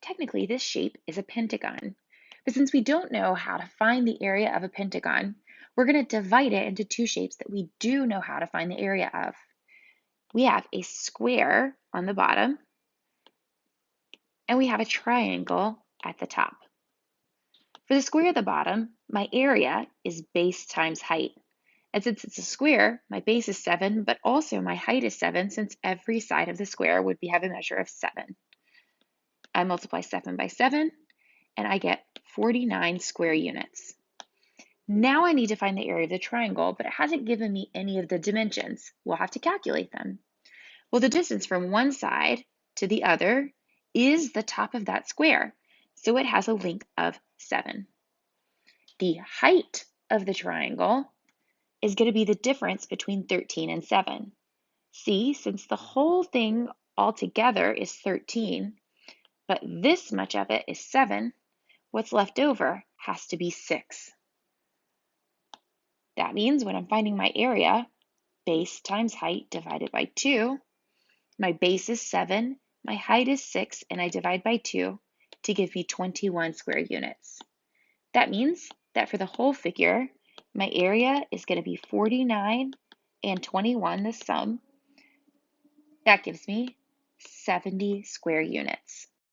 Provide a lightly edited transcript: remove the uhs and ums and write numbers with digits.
technically this shape is a pentagon. But since we don't know how to find the area of a pentagon, we're going to divide it into two shapes that we do know how to find the area of. We have a square on the bottom, and we have a triangle at the top. For the square at the bottom, my area is base times height. And since it's a square, my base is 7, but also my height is 7, since every side of the square would have a measure of 7. I multiply 7 by 7, and I get 49 square units. Now I need to find the area of the triangle, but it hasn't given me any of the dimensions. We'll have to calculate them. Well, the distance from one side to the other is the top of that square, so it has a length of 7. The height of the triangle is going to be the difference between 13 and 7. See, since the whole thing altogether is 13, but this much of it is 7, what's left over has to be 6. That means when I'm finding my area, base times height divided by 2, my base is 7, my height is 6, and I divide by 2 to give me 21 square units. That means that for the whole figure, my area is going to be 49 and 21, the sum. That gives me 70 square units.